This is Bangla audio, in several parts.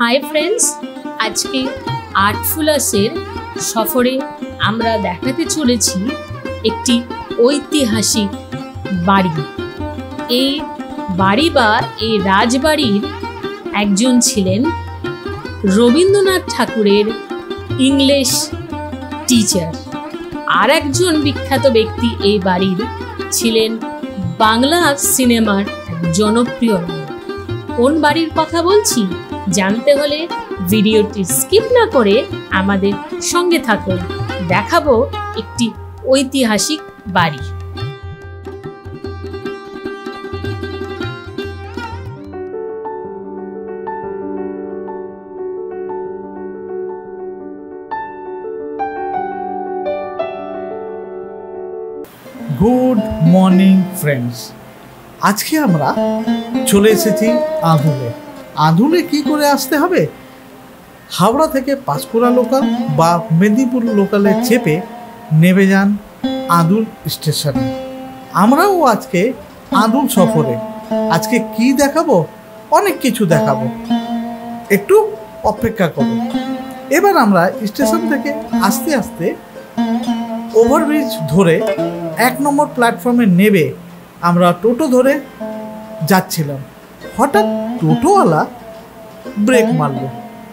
হাই ফ্রেন্ডস, আজকে আর্টফুলাসের সফরে আমরা দেখাতে চলেছি একটি ঐতিহাসিক বাড়ি। এই বাড়ি বা এই রাজবাড়ির একজন ছিলেন রবীন্দ্রনাথ ঠাকুরের ইংলিশ টিচার। আর একজন বিখ্যাত ব্যক্তি এই বাড়ির ছিলেন বাংলা সিনেমার জনপ্রিয় নায়ক। কোন বাড়ির কথা বলছি জানতে হলে ভিডিওটি স্কিপ না করে আমাদের সঙ্গে থাকুন। দেখাবো একটি ঐতিহাসিক বাড়ি। গুড মর্নিং ফ্রেন্ডস, আজকে আমরা চলে এসেছি আদুলে। আদুলে কি করে আসতে হবে? হাওড়া থেকে পাঁশকুড়া লোকাল বা মেদিনীপুর লোকালে চেপে নেমে যান আদুল স্টেশনে। আমরাও আজকে আদুল সফরে। আজকে কি দেখাবো? অনেক কিছু দেখাবো, একটু অপেক্ষা করুন। এবার আমরা স্টেশন থেকে আস্তে আস্তে ওভারব্রিজ ধরে 1 নম্বর প্ল্যাটফর্মে নেমে আমরা টোটো ধরে যাচ্ছিলাম। হঠাৎ টোটোওয়ালা ব্রেক মারলো।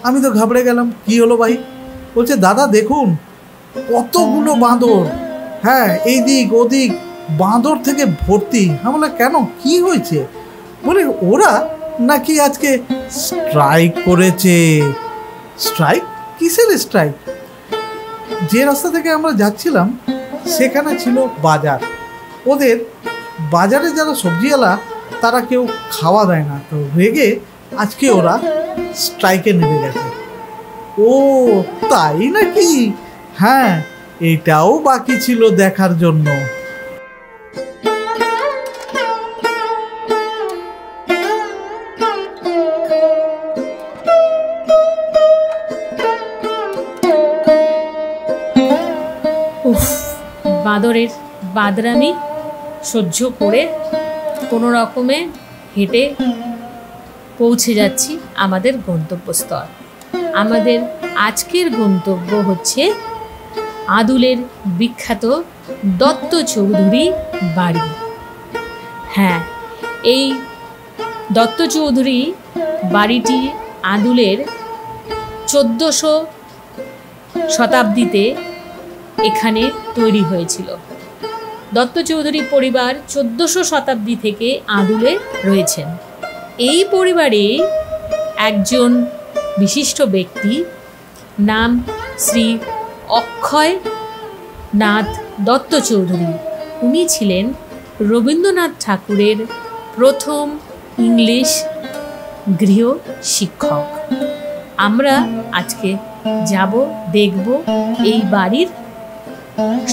আমি তো ঘাবড়ে গেলাম, কি হলো ভাই? বলছে, দাদা দেখুন কতগুলো বাঁদর, হ্যাঁ এই দিক ওদিক বাঁদর থেকে ভর্তি। আমি বললাম, কেন, কি হয়েছে? বলে, ওরা নাকি আজকে স্ট্রাইক করেছে। স্ট্রাইক? কিসের স্ট্রাইক? যে রাস্তা থেকে আমরা যাচ্ছিলাম সেখানে ছিল বাজার। ওদের বাজারে যারা সবজিওয়ালা তারা কেউ খাওয়া দেয় না, তো রেগে আজকে ওরা স্ট্রাইকে নেমে গেছে। ও তাই নাকি? হ্যাঁ, এটাও বাকি ছিল দেখার জন্য। বাঁদরের বাদরামি সহ্য করে কোনো রকমে হেঁটে পৌঁছে যাচ্ছি আমাদের গন্তব্যস্থল। আমাদের আজকের গন্তব্য হচ্ছে আদুলের বিখ্যাত দত্ত চৌধুরী বাড়ি। হ্যাঁ, এই দত্ত চৌধুরী বাড়িটি আদুলের 1400 শতাব্দীতে এখানে তৈরি হয়েছিল। দত্ত চৌধুরী পরিবার 1400 শতাব্দী থেকে আদুলে রয়েছেন। এই পরিবারে একজন বিশিষ্ট ব্যক্তি, নাম শ্রী অক্ষয় নাথ দত্ত চৌধুরী। উনি ছিলেন রবীন্দ্রনাথ ঠাকুরের প্রথম ইংলিশ গৃহ শিক্ষক। আমরা আজকে যাব, দেখব এই বাড়ির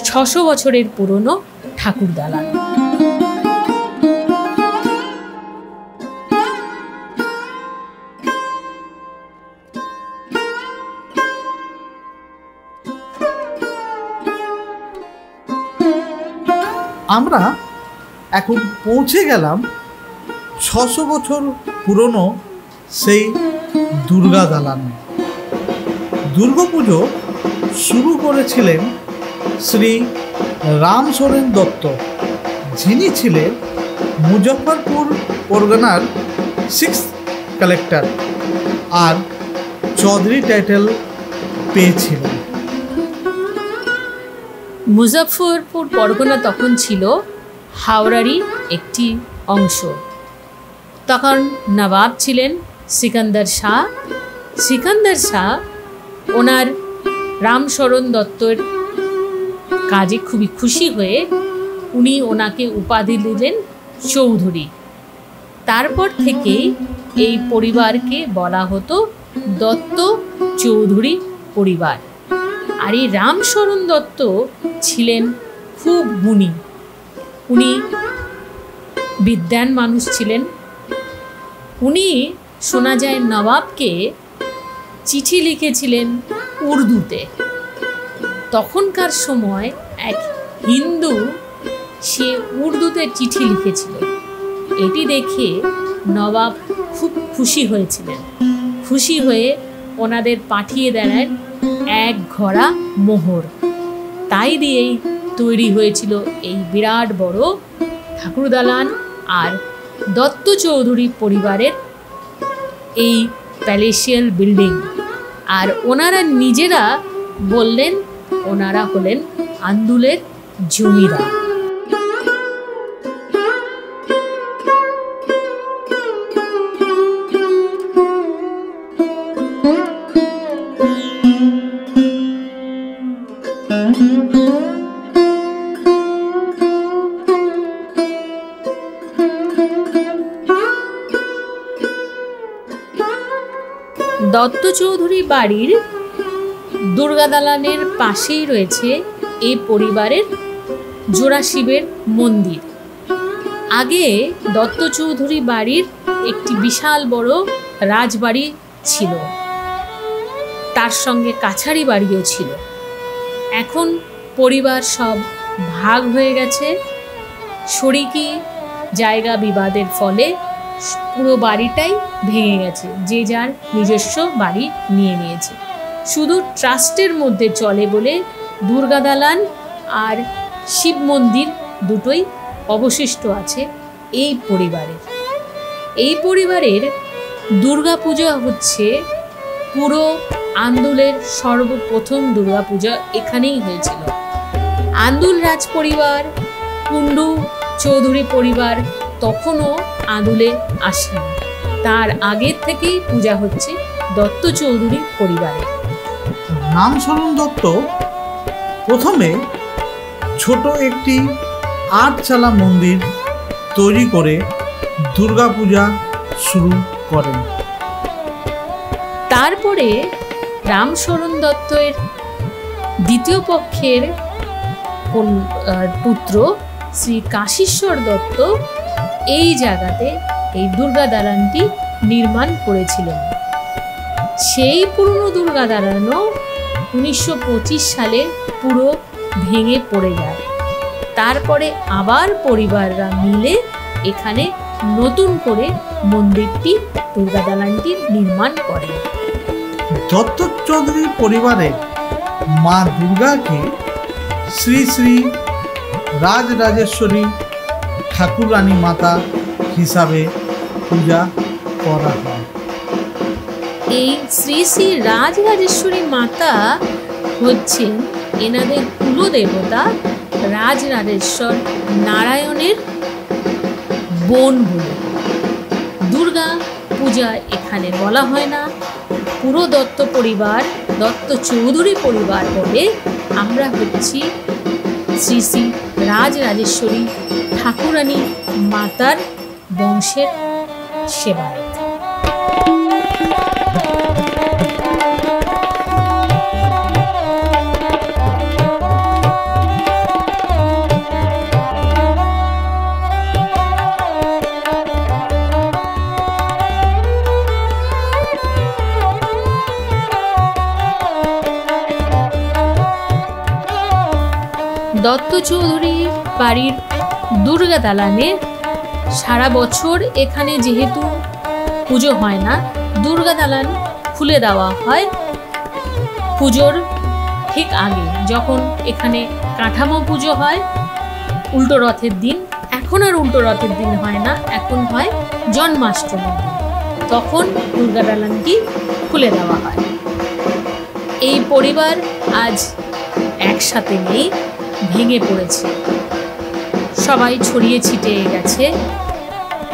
600 বছরের পুরনো ঠাকুর দালান। আমরা এখন পৌঁছে গেলাম 600 বছর পুরনো সেই দুর্গা দালানে। দুর্গাপুজো শুরু করেছিলেন শ্রী রামশরণ দত্ত, যিনি ছিলেন মুজফ্ফরপুর পরগনার 6th কালেক্টর আর চৌধুরী টাইটেল পেয়েছিলেন। মুজফ্ফরপুর পরগনা তখন ছিল হাওড়ারই একটি অংশ। তখন নবাব ছিলেন সিকান্দার শাহ। সিকান্দার শাহ ওনার রামশরণ দত্তর কাজে খুবই খুশি হয়ে উনি ওনাকে উপাধি দিলেন চৌধুরী। তারপর থেকে এই পরিবারকে বলা হতো দত্ত চৌধুরী পরিবার। আর এই রামশরণ দত্ত ছিলেন খুব গুণী। উনি বিদ্বান মানুষ ছিলেন। উনি শোনা যায় নবাবকে চিঠি লিখেছিলেন উর্দুতে। তখনকার সময় এক হিন্দু সে উর্দুতে চিঠি লিখেছিল। এটি দেখে নবাব খুব খুশি হয়েছিলেন। খুশি হয়ে ওনাদের পাঠিয়ে দেন এক ঘোড়া মোহর। তাই দিয়েই তৈরি হয়েছিল এই বিরাট বড় ঠাকুর দালান আর দত্ত চৌধুরী পরিবারের এই প্যালেসিয়াল বিল্ডিং। আর ওনারা নিজেরা বললেন ওনারা হলেন আন্দুলের জমিদার। দত্ত চৌধুরী বাড়ির দুর্গা দালানের পাশেই রয়েছে এই পরিবারের জোড়া শিবের মন্দির। আগে দত্ত চৌধুরী বাড়ির একটি বিশাল বড় রাজবাড়ি ছিল, তার সঙ্গে কাছারি বাড়িও ছিল। এখন পরিবার সব ভাগ হয়ে গেছে। শরিকি জায়গা বিবাদের ফলে পুরো বাড়িটাই ভেঙে গেছে, যে যার নিজস্ব বাড়ি নিয়ে নিয়েছে। শুধু ট্রাস্টের মধ্যে চলে বলে দুর্গা দালান আর শিব মন্দির দুটোই অবশিষ্ট আছে এই পরিবারের। এই পরিবারের দুর্গা পূজা হচ্ছে পুরো আন্দুলের সর্বপ্রথম দুর্গা পূজা এখানেই হয়েছিল। আন্দুল রাজ পরিবার, কুণ্ডু চৌধুরী পরিবার তখনও আন্দুলে আসেনি, তার আগের থেকেই পূজা হচ্ছে দত্ত চৌধুরী পরিবারের। রামশরণ দত্ত প্রথমে ছোট একটি 8 চালা মন্দির তৈরি করে দুর্গা পূজা শুরু করেন। তারপরে রামশরণ দত্তের দ্বিতীয় পক্ষের পুত্র শ্রী কাশীশ্বর দত্ত এই জায়গাতে এই দুর্গা দালানটি নির্মাণ করেছিলেন। সেই পুরনো দুর্গা দালানও 1925 সালে পুরো ভেঙে পড়ে যায়। তারপরে আবার পরিবাররা মিলে এখানে নতুন করে মন্দিরটি দুর্গা দালানটি নির্মাণ করে। দত্ত চৌধুরী পরিবারে মা দুর্গাকে শ্রী শ্রী রাজরাজেশ্বরী ঠাকুরানী মাতা হিসাবে পূজা করা হয়। এই শ্রী শ্রী রাজরাজেশ্বরী মাতা হচ্ছেন এনাদের কুলদেবতা রাজরাজেশ্বর নারায়ণের বোন বলে। দুর্গা পূজা এখানে বলা হয় না, পুরো দত্ত পরিবার দত্ত চৌধুরী পরিবার বলে আমরা হচ্ছি শ্রী শ্রী রাজরাজেশ্বরী ঠাকুরানী মাতার বংশের সেবায়ত। দত্ত চৌধুরী বাড়ির দুর্গা দালানে সারা বছর এখানে যেহেতু পুজো হয় না, দুর্গা দালান খুলে দেওয়া হয় পুজোর ঠিক আগে, যখন এখানে কাঠামো পুজো হয় উল্টো রথের দিন। এখন আর উল্টো রথের দিন হয় না, এখন হয় জন্মাষ্টমীর দিন, তখন দুর্গা দালানটি খুলে দেওয়া হয়। এই পরিবার আজ একসাথে নেই, ভেঙে পড়েছে, সবাই ছড়িয়ে ছিটিয়ে গেছে।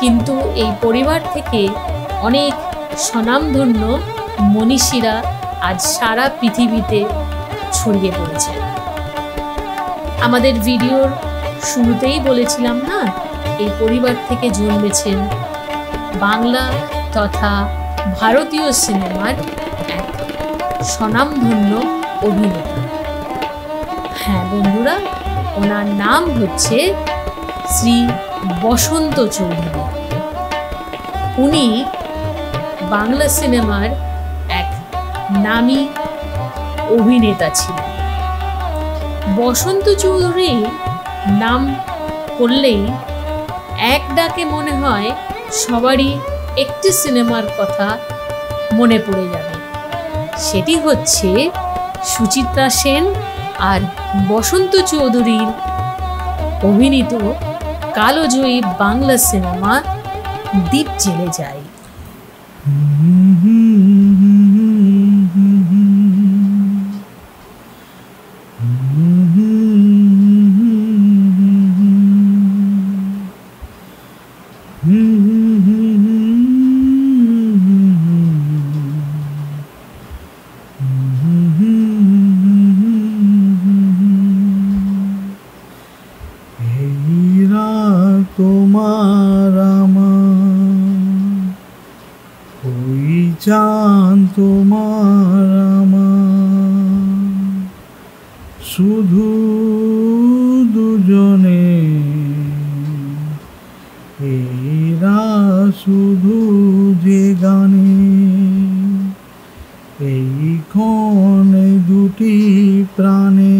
কিন্তু এই পরিবার থেকে অনেক স্বনামধন্য মনীষীরা আজ সারা পৃথিবীতে ছড়িয়ে পড়েছে। আমাদের ভিডিওর শুরুতেই বলেছিলাম না, এই পরিবার থেকে জন্মেছেন বাংলা তথা ভারতীয় সিনেমার এক স্বনামধন্য অভিনেতা। হ্যাঁ বন্ধুরা, ওনার নাম হচ্ছে শ্রী বসন্ত চৌধুরী। উনি বাংলা সিনেমার এক নামী অভিনেতা ছিলেন। বসন্ত চৌধুরী নাম করলেই এক ডাকে মনে হয় সবারই একটি সিনেমার কথা মনে পড়ে যাবে। সেটি হচ্ছে সুচিত্রা সেন আর বসন্ত চৌধুরীর অভিনীত কালজয়ী বাংলা সিনেমা দ্বীপ জেলে যায়। তোমার আমার ওই জান তোমার আমার শুধু দুজনে এরা শুধু যে গানে এইক্ষণে দুটি প্রাণে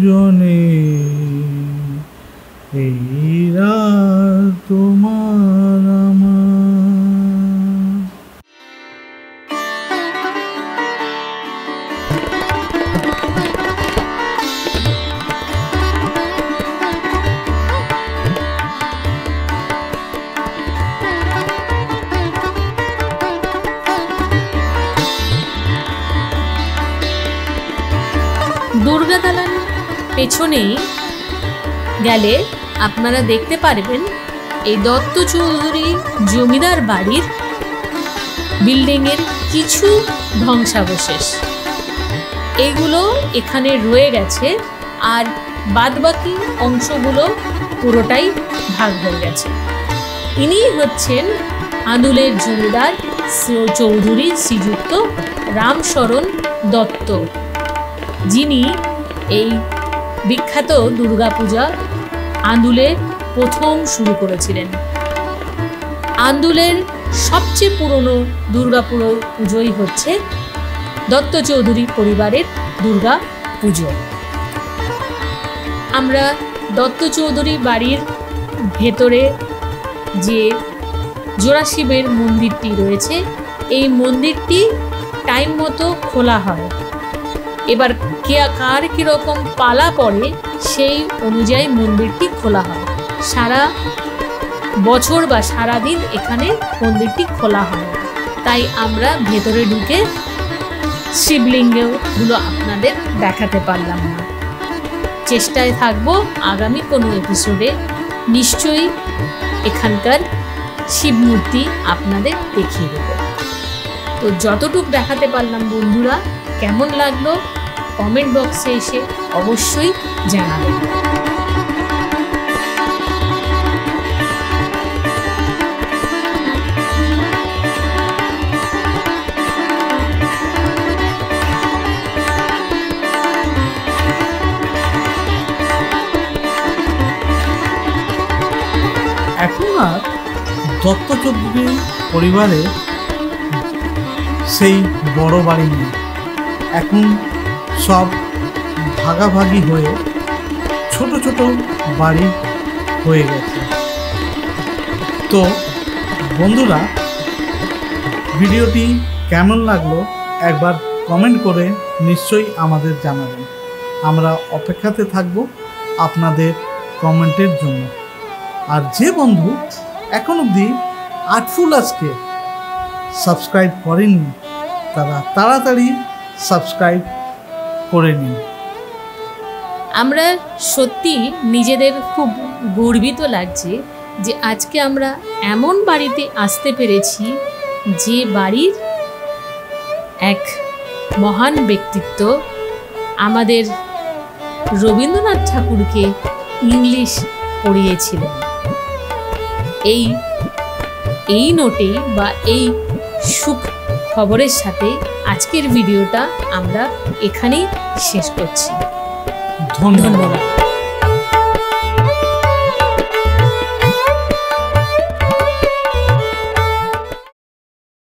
জনে এরা তোমার আমার। দুর্গা দালান পেছনেই গেলে আপনারা দেখতে পারবেন এই দত্ত চৌধুরী জমিদার বাড়ির বিল্ডিংয়ের কিছু ধ্বংসাবশেষ। এগুলো এখানে রয়ে গেছে, আর বাদবাকি অংশগুলো পুরোটাই ভাগ হয়ে গেছে। ইনি হচ্ছেন আঁদুলের জমিদার চৌধুরী শ্রীযুক্ত রামশরণ দত্ত, যিনি এই বিখ্যাত দুর্গাপূজা আঁদুলে প্রথম শুরু করেছিলেন। আঁদুলের সবচেয়ে পুরনো পুজোই হচ্ছে দত্ত চৌধুরী পরিবারের দুর্গা পুজো। আমরা দত্ত চৌধুরী বাড়ির ভেতরে যে জোড়াশিবের মন্দিরটি রয়েছে, এই মন্দিরটি টাইম মতো খোলা হয়। এবার কার কীরকম পালা পড়ে সেই অনুযায়ী মন্দিরটি খোলা হয়। সারা বছর বা সারাদিন এখানে মন্দিরটি খোলা হয় না, তাই আমরা ভেতরে ঢুকে শিবলিঙ্গগুলো আপনাদের দেখাতে পারলাম না। চেষ্টায় থাকবো আগামী কোনো এপিসোডে নিশ্চয়ই এখানকার শিব মূর্তি আপনাদের দেখিয়ে দেব। তো যতটুকু দেখাতে পারলাম বন্ধুরা, কেমন লাগলো কমেন্ট বক্সে এসে অবশ্যই জানাবেন। এখন আর দত্ত চৌধুরী পরিবারের সেই বড় বাড়ি নেই, এখন সব ভাগাভাগি হয়ে ছোট ছোট বাড়ি হয়ে গেছে। তো বন্ধুরা, ভিডিওটি কেমন লাগলো একবার কমেন্ট করে নিশ্চয়ই আমাদের জানাবেন। আমরা অপেক্ষাতে থাকব আপনাদের কমেন্টের জন্য। আর যে বন্ধু এখন অবধি আর্টফুল আজকে সাবস্ক্রাইব করেননি, তারা তাড়াতাড়ি সাবস্ক্রাইব করে নিন। আমরা সত্যি নিজেদের খুব গর্বিত লাগছে যে আজকে আমরা এমন বাড়িতে আসতে পেরেছি যে বাড়ির এক মহান ব্যক্তিত্ব আমাদের রবীন্দ্রনাথ ঠাকুরকে ইংলিশ পড়িয়েছিলেন। এই নোটে বা এই সুখ খবরের সাথে আজকের ভিডিওটা আমরা এখানেই শেষ করছি। ধন্যবাদ।